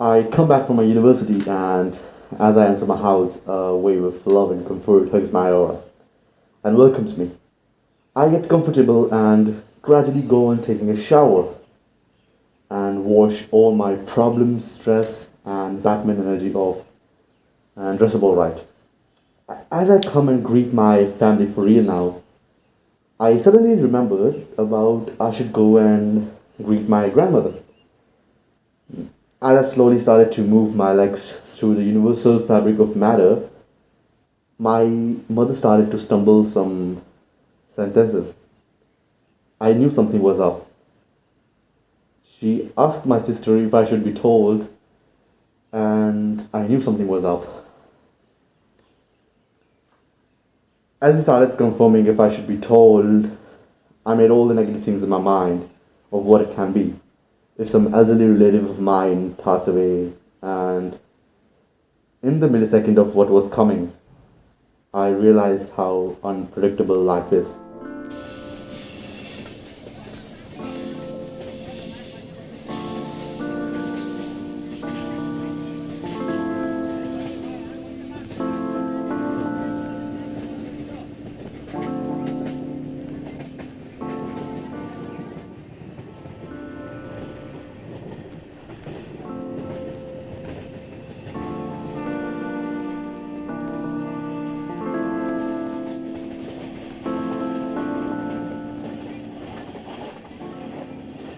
I come back from my university, and as I enter my house, a wave of love and comfort hugs my aura and welcomes me. I get comfortable and gradually go on taking a shower and wash all my problems, stress, and Batman energy off and dress up alright. As I come and greet my family for real now, I suddenly remembered about I should go and greet my grandmother. As I slowly started to move my legs through the universal fabric of matter, my mother started to stumble some sentences. I knew something was up. She asked my sister if I should be told, and I knew something was up. As I started confirming if I should be told, I made all the negative things in my mind of what it can be. If some elderly relative of mine passed away, and in the millisecond of what was coming, I realized how unpredictable life is.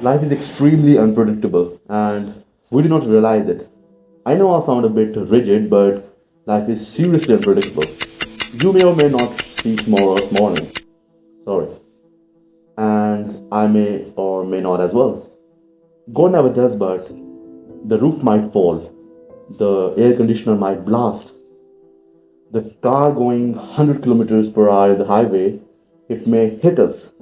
Life is extremely unpredictable, and we do not realize it. I know I sound a bit rigid, but life is seriously unpredictable. You may or may not see tomorrow's morning. Sorry. And I may or may not as well. God never does, but the roof might fall, the air conditioner might blast, the car going 100 kilometers per hour on the highway, it may hit us.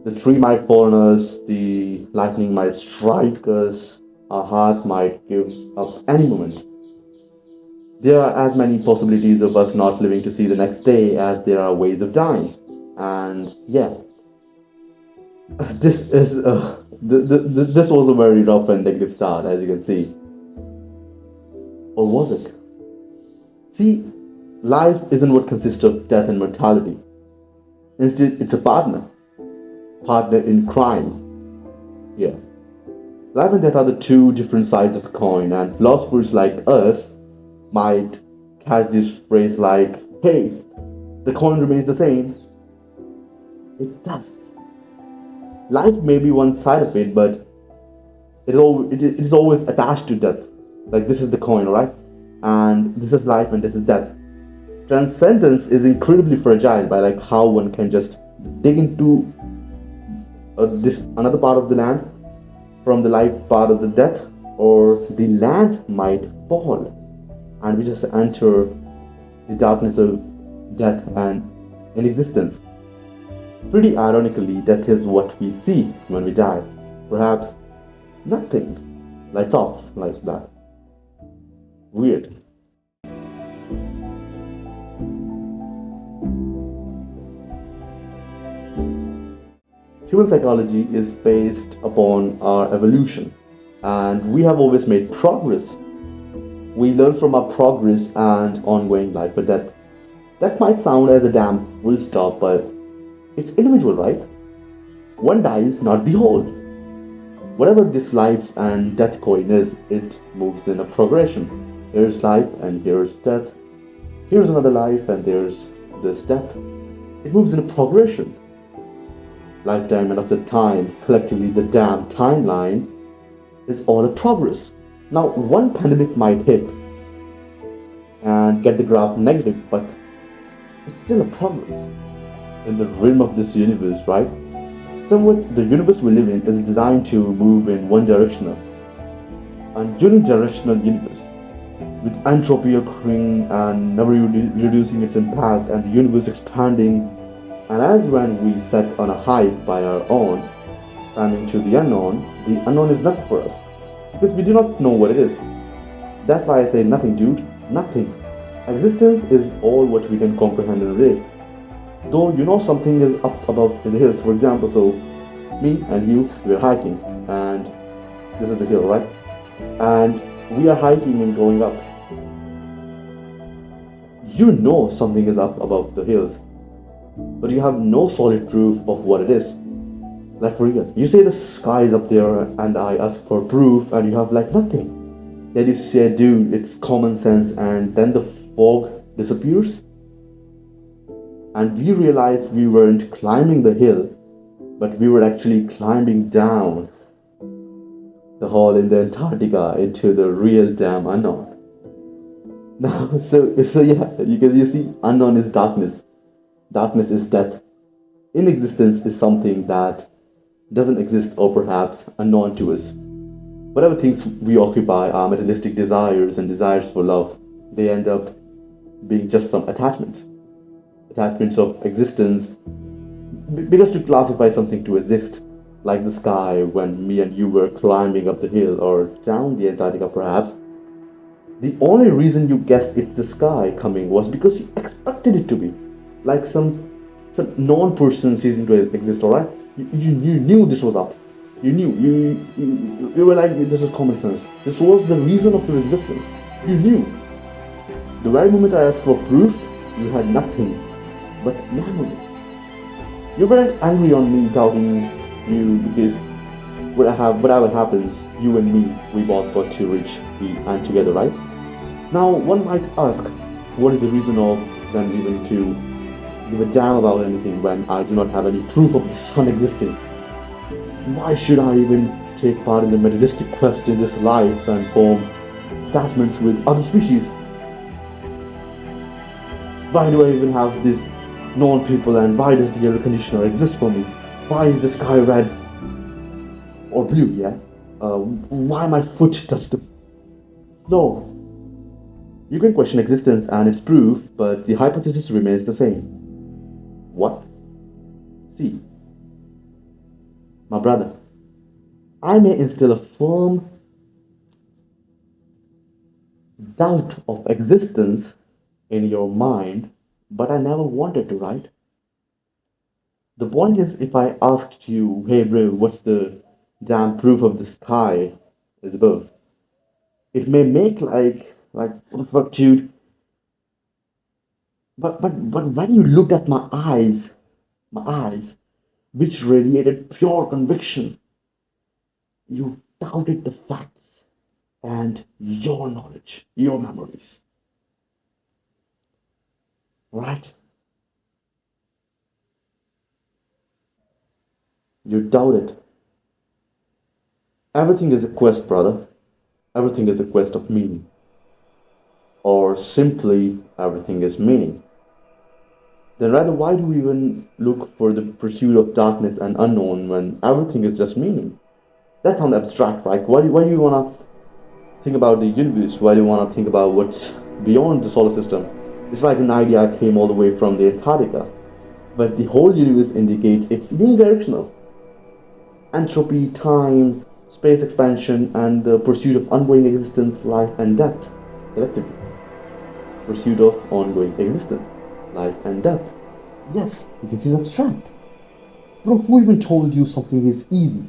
The tree might fall on us, the lightning might strike us, our heart might give up any moment. There are as many possibilities of us not living to see the next day as there are ways of dying. And yeah, this was a very rough and negative start, as you can see. Or was it? See, life isn't what consists of death and mortality. Instead, it's a partner in crime. Yeah. Life and death are the two different sides of a coin, and philosophers like us might catch this phrase like, hey, the coin remains the same. It does. Life may be one side of it, but it is always attached to death. Like, this is the coin, right? And this is life and this is death. Transcendence is incredibly fragile by like how one can just dig into this another part of the land from the life part of the death, or the land might fall and we just enter the darkness of death and inexistence. Pretty ironically, death is what we see when we die. Perhaps nothing lights off like that. Weird. Human psychology is based upon our evolution, and we have always made progress. We learn from our progress and ongoing life or death. That might sound as a damn full stop, but it's individual, right? One dies, not the whole. Whatever this life and death coin is, it moves in a progression. Here's life and here's death. Here's another life and there's this death. It moves in a progression. Lifetime and after time, collectively the damn timeline is all a progress. Now, one pandemic might hit and get the graph negative, but it's still a progress in the realm of this universe, right? Somewhat, the universe we live in is designed to move in one direction, and unidirectional universe, with entropy occurring and never reducing its impact, and the universe expanding. And as when we set on a height by our own, climbing to the unknown is nothing for us, because we do not know what it is. That's why I say nothing, dude, nothing. Existence is all what we can comprehend in a day. Though you know something is up above in the hills, for example, so me and you, we're hiking, and this is the hill, right? and we are hiking and going up. You know something is up above the hills, but you have no solid proof of what it is. Like for real. You say the sky is up there, and I ask for proof, and you have like nothing. Then you say, dude, it's common sense, and then the fog disappears. And we realized we weren't climbing the hill, but we were actually climbing down the hole in the Antarctica into the real damn unknown. Now, so yeah, because you see, unknown is darkness. Darkness is death. Inexistence is something that doesn't exist or perhaps unknown to us. Whatever things we occupy are materialistic desires and desires for love. They end up being just some attachments. Attachments of existence, because to classify something to exist, like the sky when me and you were climbing up the hill or down the Antarctica perhaps, the only reason you guessed it's the sky coming was because you expected it to be. Like some non-person ceasing to exist, alright? You knew this was up. You knew. You were like, this is common sense. This was the reason of your existence. You knew. The very moment I asked for proof, you had nothing but memory. You weren't angry on me doubting you because whatever happens, you and me, we both got to reach the end together, right? Now, one might ask, what is the reason of them even to give a damn about anything when I do not have any proof of the sun existing? Why should I even take part in the materialistic quest in this life and form attachments with other species? Why do I even have these non-people, and why does the air conditioner exist for me? Why is the sky red or blue, yeah? Why my foot touched the... No. You can question existence and its proof, but the hypothesis remains the same. What? See, my brother, I may instill a firm doubt of existence in your mind, but I never wanted to, right? The point is, if I asked you, hey bro, what's the damn proof of the sky is above? It may make like what the fuck, dude? But when you looked at my eyes, which radiated pure conviction, you doubted the facts and your knowledge, your memories. Right? You doubted. Everything is a quest, brother. Everything is a quest of meaning. Or simply, everything is meaning. Then rather, why do we even look for the pursuit of darkness and unknown when everything is just meaning? That sounds abstract, right? Why do you want to think about the universe? Why do you want to think about what's beyond the solar system? It's like an idea came all the way from the Antarctica, but the whole universe indicates it's unidirectional. Entropy, time, space expansion, and the pursuit of ongoing existence, life, and death, collectively. Pursuit of ongoing existence, life, and death. Yes, this is abstract. Bro, who even told you something is easy?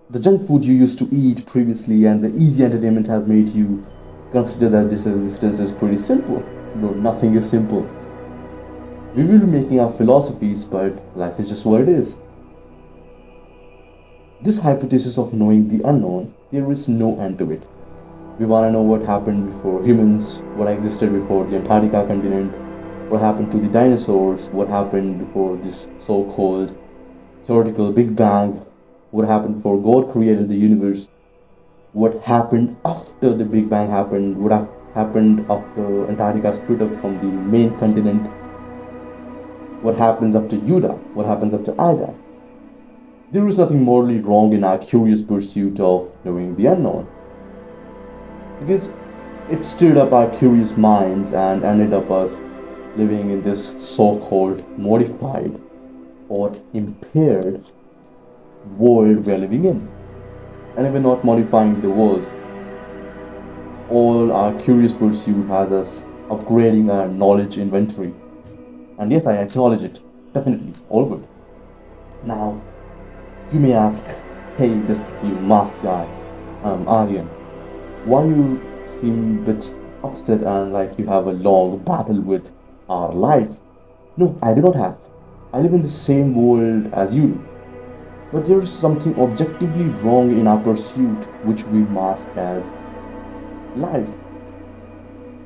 The junk food you used to eat previously and the easy entertainment has made you consider that this existence is pretty simple. Bro, nothing is simple. We will be making our philosophies, but life is just what it is. This hypothesis of knowing the unknown, there is no end to it. We want to know what happened before humans, what existed before the Antarctica continent, what happened to the dinosaurs, what happened before this so-called theoretical Big Bang, what happened before God created the universe, what happened after the Big Bang happened, what happened after Antarctica split up from the main continent, what happens after you die, what happens after I die. There is nothing morally wrong in our curious pursuit of knowing the unknown, because it stirred up our curious minds and ended up us living in this so-called modified or impaired world we are living in. And if we're not modifying the world, all our curious pursuit has us upgrading our knowledge inventory. And yes, I acknowledge it. Definitely, all good. Now, you may ask, hey, this you masked guy, Aryan, why you seem a bit upset and like you have a long battle with our life? No, I do not have. I live in the same world as you do. But there is something objectively wrong in our pursuit, which we mask as life.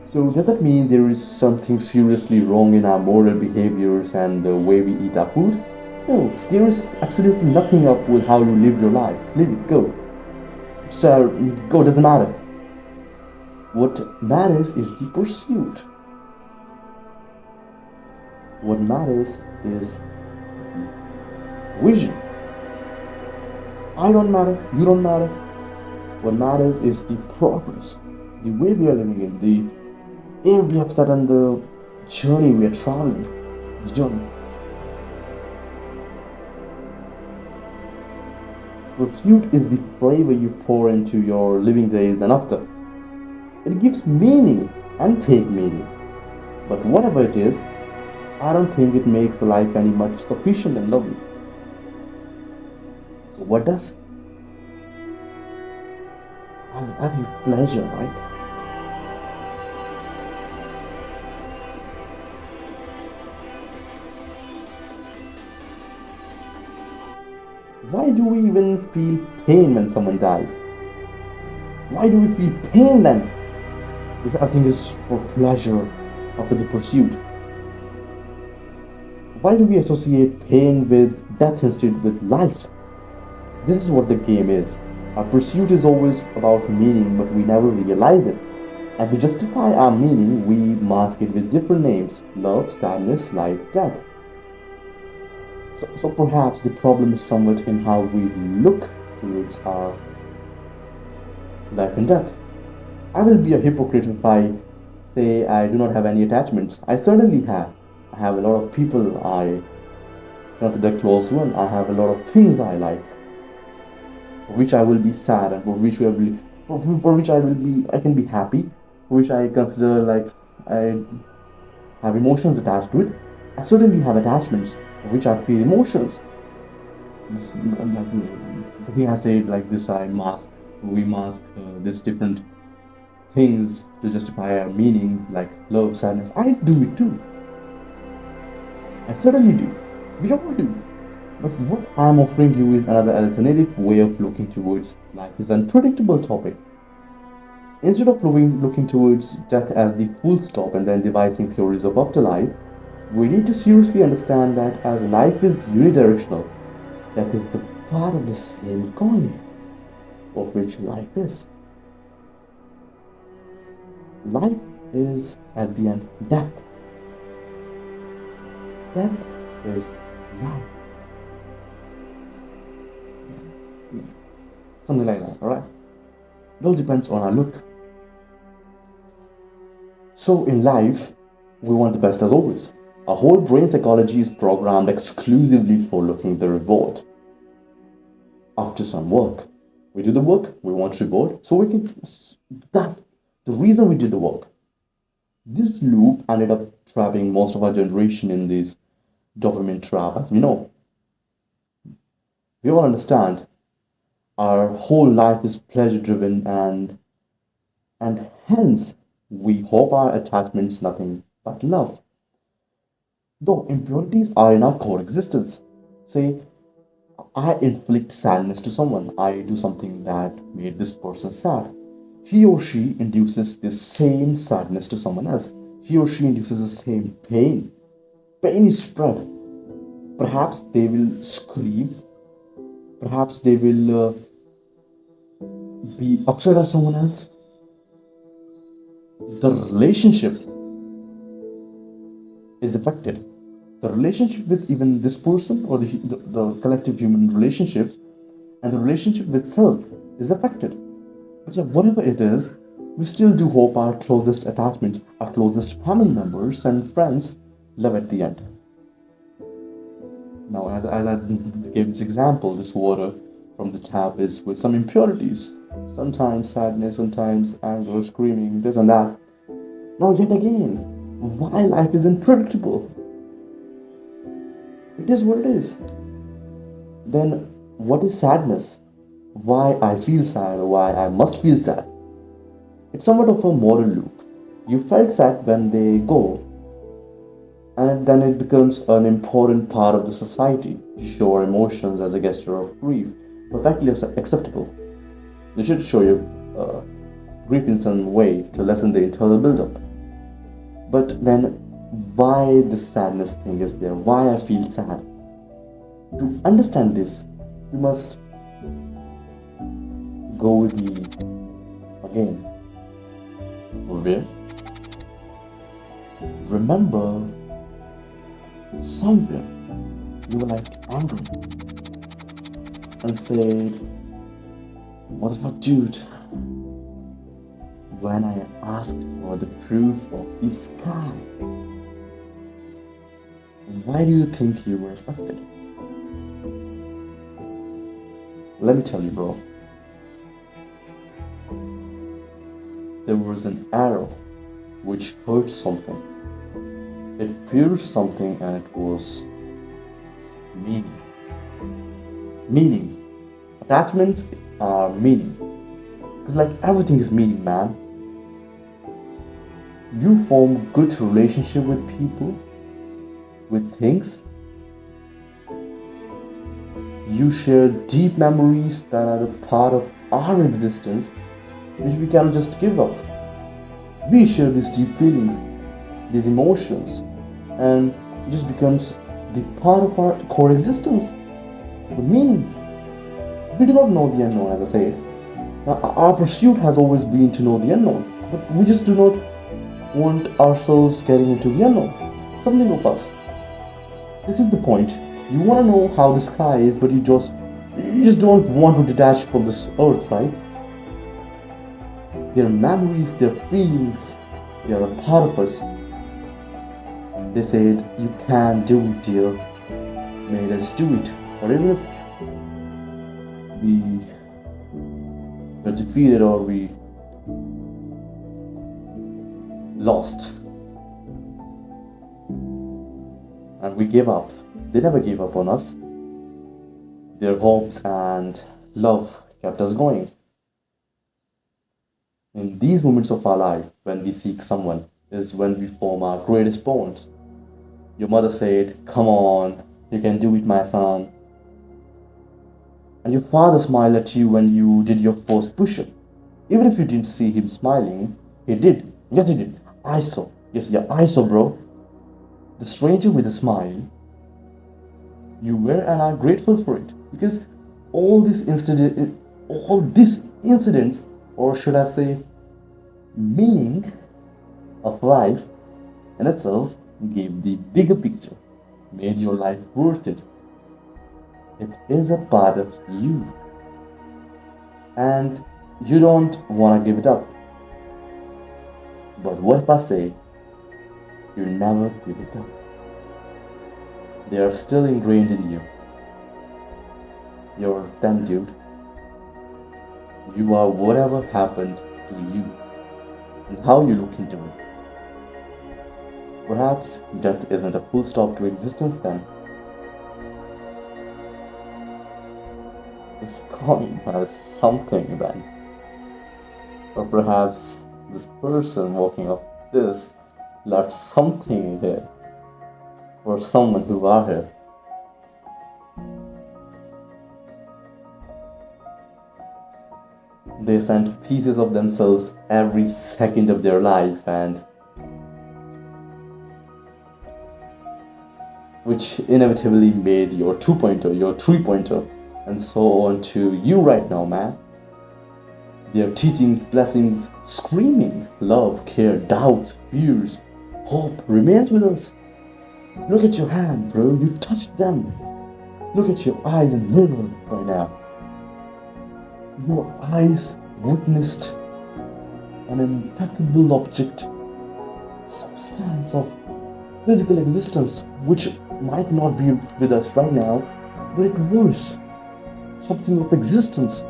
So, does that mean there is something seriously wrong in our moral behaviors and the way we eat our food? No, there is absolutely nothing up with how you live your life. Live it, go. So, go, doesn't matter. What matters is the pursuit. What matters is vision. I don't matter, you don't matter. What matters is the progress, the way we are living in, the air we have set on the journey we are traveling. This journey. Pursuit is the flavor you pour into your living days and after. It gives meaning and take meaning. But whatever it is, I don't think it makes life any much sufficient and lovely. So what does? I think pleasure, right? Why do we even feel pain when someone dies? Why do we feel pain then? If everything is for pleasure or for the pursuit. Why do we associate pain with death instead with life? This is what the game is. Our pursuit is always about meaning, but we never realize it. And to justify our meaning, we mask it with different names: love, sadness, life, death. So perhaps the problem is somewhat in how we look towards our life and death. I will be a hypocrite if I say I do not have any attachments. I certainly have. I have a lot of people I consider close one. I have a lot of things I like, for which I will be sad, and for which I can be happy, for which I consider like I have emotions attached to it. I certainly have attachments for which I feel emotions. Like the thing I said, like this, we mask this different things to justify our meaning, like love, sadness. I do it too. I certainly do. We all do. But what I'm offering you is another alternative way of looking towards life is an unpredictable topic. Instead of looking towards death as the full stop and then devising theories of afterlife, we need to seriously understand that as life is unidirectional, death is the part of the same coin of which life is. Life is at the end death. Death is life. Something like that, alright? It all depends on our look. So in life, we want the best as always. Our whole brain psychology is programmed exclusively for looking the reward. After some work, we do the work, we want reward, so we can. That's the reason we did the work. This loop ended up trapping most of our generation in this dopamine trap, as we know. We all understand our whole life is pleasure driven, and hence we hope our attachments nothing but love. Though impurities are in our core existence. Say, I inflict sadness to someone. I do something that made this person sad. He or she induces the same sadness to someone else. He or she induces the same pain. Pain is spread. Perhaps they will scream. Perhaps they will be upset at someone else. The relationship is affected. The relationship with even this person or the collective human relationships and the relationship with self is affected. But yeah, whatever it is, we still do hope our closest attachments, our closest family members and friends love at the end. Now, as I gave this example, this water from the tap is with some impurities. Sometimes sadness, sometimes anger, screaming, this and that. Now, yet again, why life is unpredictable? It is what it is. Then, what is sadness? why I feel sad or why I must feel sad. It's somewhat of a moral loop. You felt sad when they go, and then it becomes an important part of the society. You show emotions as a gesture of grief, perfectly acceptable. You should show your uh, grief in some way to lessen the internal buildup. But then, why this sadness thing is there? Why I feel sad? To understand this, we must go with me again. Where? Remember somewhere you were like angry and said, "What the fuck, dude?" When I asked for the proof of the sky. Why do you think you were affected? Let me tell you, bro. There was an arrow which hurt something. It pierced something and it was meaning. Meaning. Attachments are meaning. Because like everything is meaning, man. You form good relationship with people, with things. You share deep memories that are the part of our existence, which we cannot just give up. We share these deep feelings, these emotions, and it just becomes the part of our core existence. The meaning. We do not know the unknown, as I said. Our pursuit has always been to know the unknown, but we just do not want ourselves getting into the unknown. Something of us. This is the point. You want to know how the sky is, but you just don't want to detach from this earth, right? Their memories, their feelings, they are a part of us. They said, "You can do it, dear. Made us do it." Or even if we were defeated or we lost and we gave up, they never gave up on us. Their hopes and love kept us going. In these moments of our life, when we seek someone, is when we form our greatest bonds. Your mother said, "Come on, you can do it, my son." And your father smiled at you when you did your first push up. Even if you didn't see him smiling, he did. Yes, he did. I saw. Yes, yeah, I saw, bro. The stranger with a smile, you were and are grateful for it. Because all these incidents, or should I say, meaning of life in itself, gave the bigger picture, made your life worth it. It is a part of you, and you don't want to give it up. But what if I say you never give it up? They are still ingrained in you. You're them, dude. You are whatever happened to you and how you look into it. Perhaps death isn't a full stop to existence then. It's going as something then. Or perhaps this person walking up this left something here for someone who are here. They sent pieces of themselves every second of their life, and which inevitably made your 2-pointer, your 3-pointer, and so on to you right now, man. Their teachings, blessings, screaming, love, care, doubts, fears, hope remains with us. Look at your hand, bro. You touched them. Look at your eyes in the mirror right now. Your eyes witnessed an impeccable object, substance of physical existence, which might not be with us right now, but it was something of existence.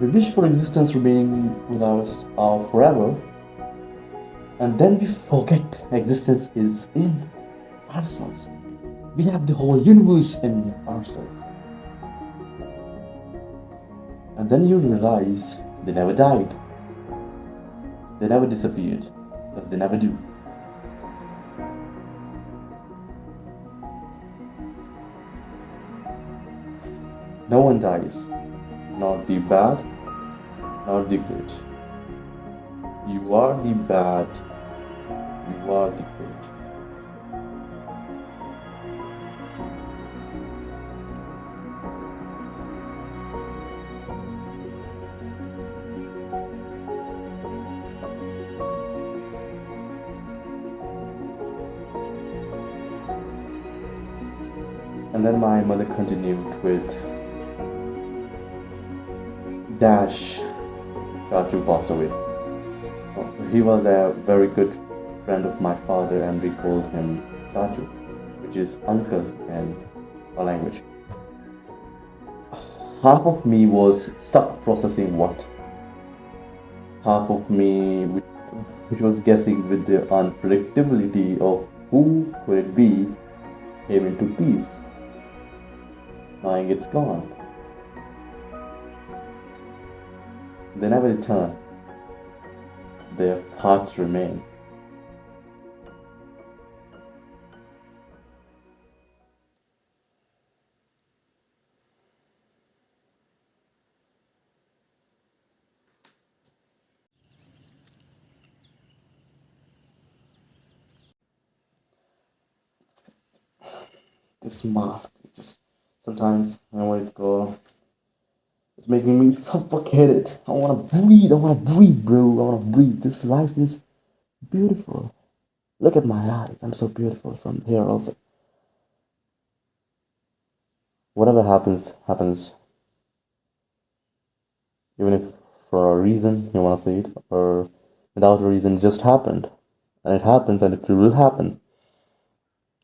We wish for existence remaining with us forever, and then we forget existence is in ourselves. We have the whole universe in ourselves. And then you realize they never died, they never disappeared, because they never do. No one dies, not the bad, not the good. You are the bad, you are the good. And then my mother continued with Dash Chachu passed away. He was a very good friend of my father, and we called him Chachu, which is uncle in our language. Half of me was stuck processing what? Half of me, which was guessing with the unpredictability of who could it be, came into peace, knowing it's gone. They never return. Their parts remain. This mask, just sometimes I want it to go. It's making me suffocated. I want to breathe. I want to breathe, bro. I want to breathe. This life is beautiful. Look at my eyes. I'm so beautiful from here also. Whatever happens, happens. Even if for a reason you want to say it, or without a reason, it just happened. And it happens and it will happen.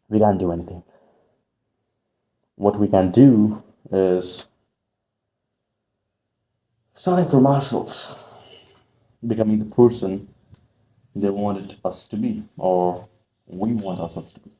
We can't do anything. What we can do is starting from ourselves, becoming the person they wanted us to be, or we want ourselves to be.